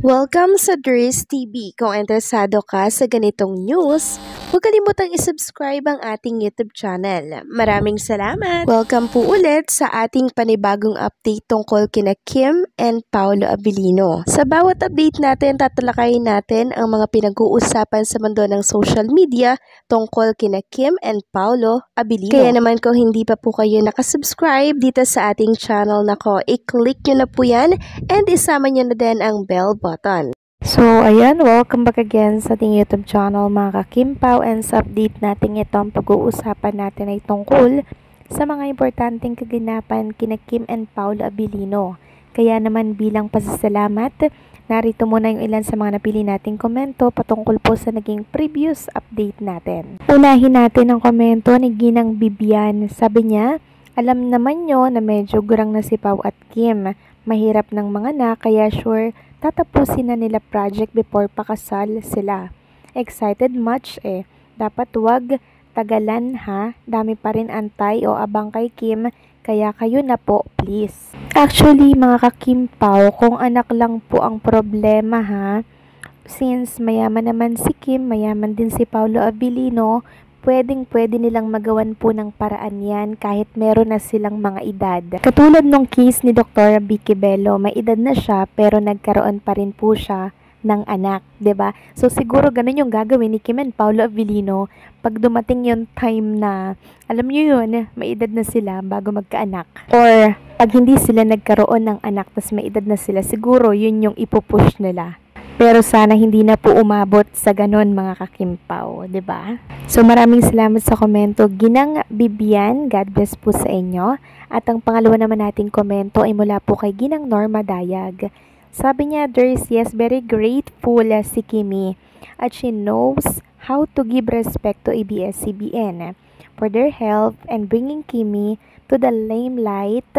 Welcome sa Dries TV. Kung interesado ka sa ganitong news, huwag kalimutang isubscribe ang ating YouTube channel. Maraming salamat! Welcome po ulit sa ating panibagong update tungkol kina Kim and Paolo Abilino. Sa bawat update natin, tatalakayin natin ang mga pinag-uusapan sa mundo ng social media tungkol kina Kim and Paolo Abilino. Kaya naman kung hindi pa po kayo nakasubscribe dito sa ating channel nako, i-click nyo na po yan and isama nyo na din ang bell button. So, ayan, welcome back again sa ating YouTube channel mga ka-Kimpaw, and sa update natin ito, ang pag-uusapan natin ay tungkol sa mga importanteng kaganapan kina Kim and Paolo Abilino. Kaya naman bilang pasasalamat, narito muna yung ilan sa mga napili nating komento patungkol po sa naging previous update natin. Unahin natin ang komento ni Ginang Bibian. Sabi niya, alam naman nyo na medyo gurang na si Pao at Kim. Mahirap ng mga na, kaya sure tatapusin na nila project before pakasal sila. Excited much eh. Dapat wag tagalan ha. Dami pa rin antay o abang kay Kim, kaya kayo na po please. Actually mga ka-Kimpaw, kung anak lang po ang problema ha, since mayaman naman si Kim, mayaman din si Paolo Abilino, pwede nilang magawan po ng paraan yan kahit meron na silang mga edad. Katulad nung case ni Dr. Vicky Bello, may edad na siya pero nagkaroon pa rin po siya ng anak, 'di ba? So siguro ganun yung gagawin ni Kim and Paolo Abilino pag dumating yung time na, alam niyo yun, may edad na sila bago magkaanak. Or pag hindi sila nagkaroon ng anak tas may edad na sila, siguro yun yung ipupush nila. Pero sana hindi na po umabot sa ganon mga ka-Kimpaw, 'di ba? So maraming salamat sa komento, Ginang Bibian, God bless po sa inyo. At ang pangalawa naman nating komento ay mula po kay Ginang Norma Dayag. Sabi niya, there's yes, very grateful si Kimi at she knows how to give respect to ABS-CBN for their help and bringing Kimi to the limelight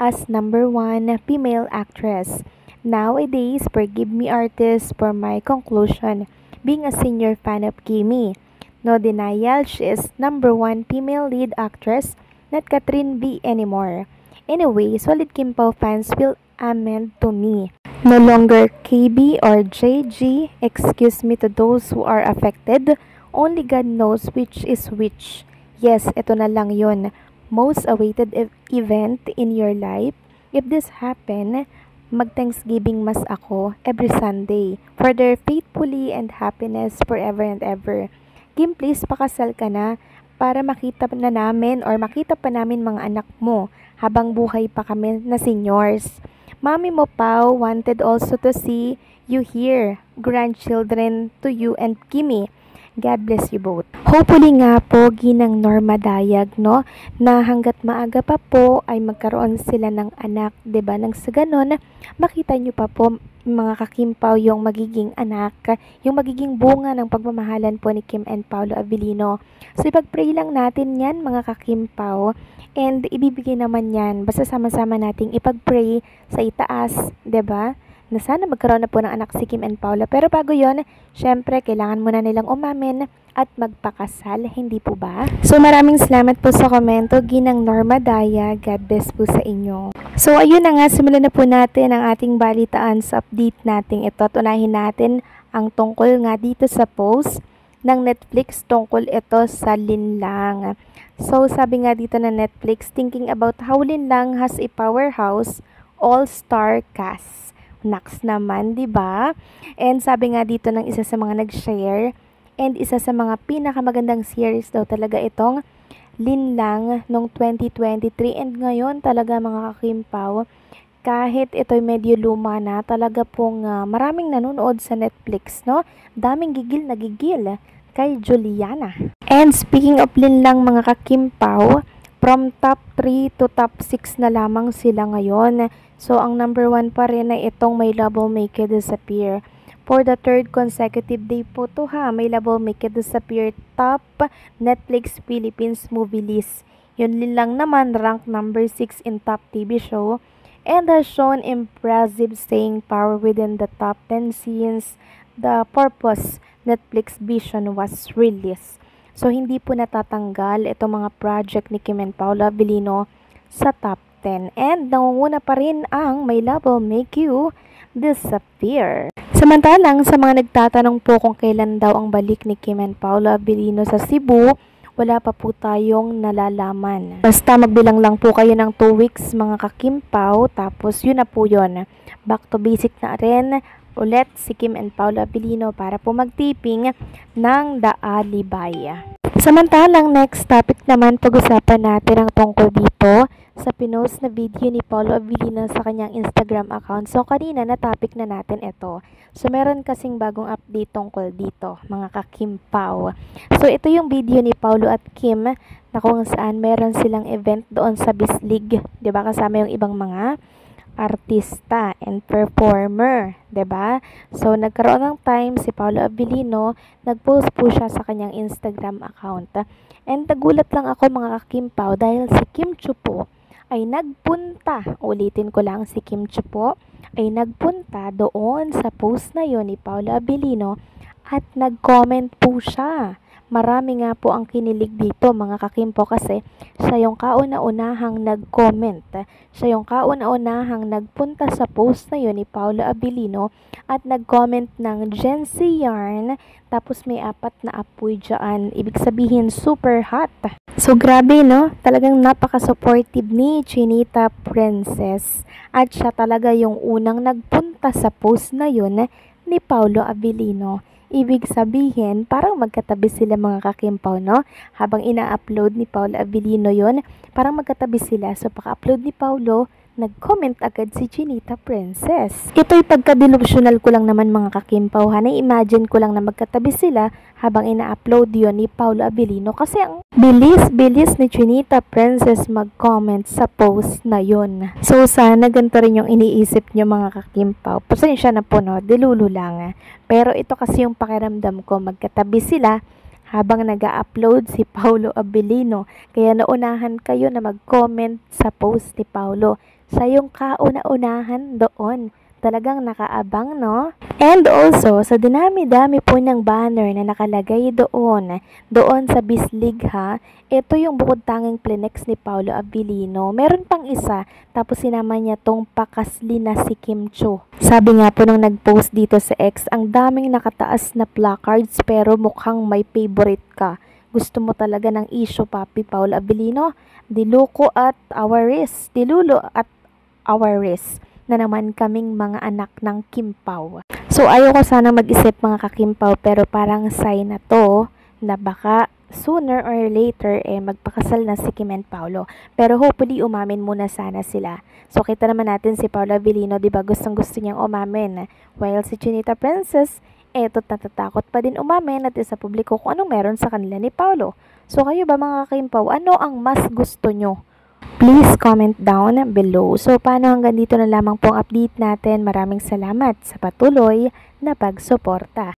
as #1 female actress. Nowadays, forgive me artists for my conclusion, being a senior fan of Kimi. No denial, she is #1 female lead actress, not Catherine B anymore. Anyway, solid Kimpaw fans will amend to me. No longer KB or JG, excuse me to those who are affected, only God knows which is which. Yes, ito na lang yun. Most awaited event in your life. If this happen, mag-Thanksgiving mas ako every Sunday for their faithfully and happiness forever and ever. Kim, please pakasal ka na para makita na namin or makita pa namin mga anak mo habang buhay pa kami na seniors. Mami mo Pao wanted also to see you here. Grandchildren to you and Kimi. God bless you both. Hopefully nga po, Ginang Norma Dayag, no, na hanggat maaga pa po ay magkaroon sila ng anak, 'di ba? Nang sa ganon, makita nyo pa po mga ka-Kimpaw yung magiging anak, yung magiging bunga ng pagmamahalan po ni Kim and Paolo Abilino. So ipag-pray lang natin yan mga ka-Kimpaw, and ibibigay naman yan, basta sama-sama nating ipag-pray sa itaas, 'di ba? Na sana magkaroon na po ng anak si Kim and Paolo. Pero bago yon, syempre, kailangan muna nilang umamin at magpakasal, hindi po ba? So, maraming salamat po sa komento, Ginang Norma Daya. God bless po sa inyo. So, ayun na nga, simulan na po natin ang ating balitaan sa update natin ito. At unahin natin ang tungkol nga dito sa post ng Netflix tungkol ito sa Linlang. So, sabi nga dito na Netflix, thinking about how Linlang has a powerhouse all-star cast. Naks naman, 'di ba? And sabi nga dito ng isa sa mga nag-share, and isa sa mga pinakamagandang series daw talaga itong Linlang nung 2023, and ngayon talaga mga ka-Kimpaw, kahit ito'y medyo luma na, talaga pong maraming nanonood sa Netflix, no? Daming gigil na gigil kay Juliana. And speaking of Linlang mga ka-Kimpaw, from top 3 to top 6 na lamang sila ngayon. So, ang #1 pa rin ay itong My Love Will Make You Disappear. For the third consecutive day po to ha, My Love Will Make You Disappear top Netflix Philippines movie list. Yun lang naman ranked #6 in top TV show and has shown impressive staying power within the top 10 since the Purpose Netflix Vision was released. So, hindi po natatanggal itong mga project ni Kim and Paolo Abilino sa top 10. And nangunguna pa rin ang My Love Will Make You Disappear. Samantalang sa mga nagtatanong po kung kailan daw ang balik ni Kim and Paolo Abilino sa Cebu, wala pa po tayong nalalaman. Basta magbilang lang po kayo ng 2 weeks mga kakimpaw, tapos yun na po yun. Back to basic na rin ulit si Kim and Paolo Abilino para po magtiping ng The Alibay. Samantalang next topic naman, pag-usapan natin ang tungkol dito sa pinost na video ni Paolo Abilino sa kanyang Instagram account. So kanina na topic na natin ito. So meron kasing bagong update tungkol dito mga kakimpaw. So ito yung video ni Paolo at Kim na kung saan meron silang event doon sa Bislig. 'Di ba? Kasama yung ibang mga artista and performer, 'di ba? So nagkaroon ng time si Paolo Abilino, nag-post po siya sa kanyang Instagram account. And nagulat lang ako mga kakimpaw dahil si Kim Chiu po ay nagpunta, ulitin ko lang, si Kim Chiu po ay nagpunta doon sa post na yon ni Paolo Abilino at nag-comment po siya. Marami nga po ang kinilig dito mga kakimpo kasi siya yung kauna-unahang nag-comment. Siya yung kauna-unahang nagpunta sa post na yun ni Paolo Abilino at nag-comment ng Gen Z Yarn, tapos may 4 na apoy dyan. Ibig sabihin super hot. So grabe no, talagang napaka-supportive ni Chinita Princess at siya talaga yung unang nagpunta sa post na yun ni Paolo Abilino. Ibig sabihin, parang magkatabi sila mga kakimpaw, no? Habang ina-upload ni Paolo Abilino yon, parang magkatabi sila. So, paka-upload ni Paolo, nag-comment agad si Chinita Princess. Ito'y pagka-delusional ko lang naman mga kakimpaw. Na-imagine ko lang na magkatabi sila habang ina-upload yon ni Paolo Abilino. Kasi ang bilis-bilis ni Chinita Princess mag-comment sa post na yon. So, sana ganito rin yung iniisip nyo mga kakimpaw. Pasensya na po, no? Dilulo lang. Pero ito kasi yung pakiramdam ko, magkatabi sila habang nag-upload si Paolo Abilino. Kaya naunahan kayo na mag-comment sa post ni Paolo. Siya yung kauna-unahan doon. Talagang nakaabang, no? And also, sa dinami-dami po ng banner na nakalagay doon sa Bislig ha, ito yung bukod tanging plenex ni Paolo Abilino. Meron pang isa, tapos sinama niya tong pakasli na si Kim Chiu. Sabi nga po nung nag-post dito sa X, ang daming nakataas na placards pero mukhang may favorite ka. Gusto mo talaga ng issue, Papi Paolo Abilino? Diluko at our wrist. Dilulo at our wrist na naman kaming mga anak ng Kimpaw. So ayoko sana mag-isip mga kakimpaw, pero parang sign na to na baka sooner or later magpakasal na si Kim and Paolo. Pero hopefully umamin muna sana sila. So kita naman natin si Paolo Abilino, 'di ba? Gustong-gusto niyang umamin. While si Chinita Princess eto't natatakot pa din umamin at sa publiko kung anong meron sa kanila ni Paolo. So kayo ba mga kakimpaw, ano ang mas gusto nyo? Please comment down below. So, paano hanggang dito na lamang po ang update natin. Maraming salamat sa patuloy na pagsuporta.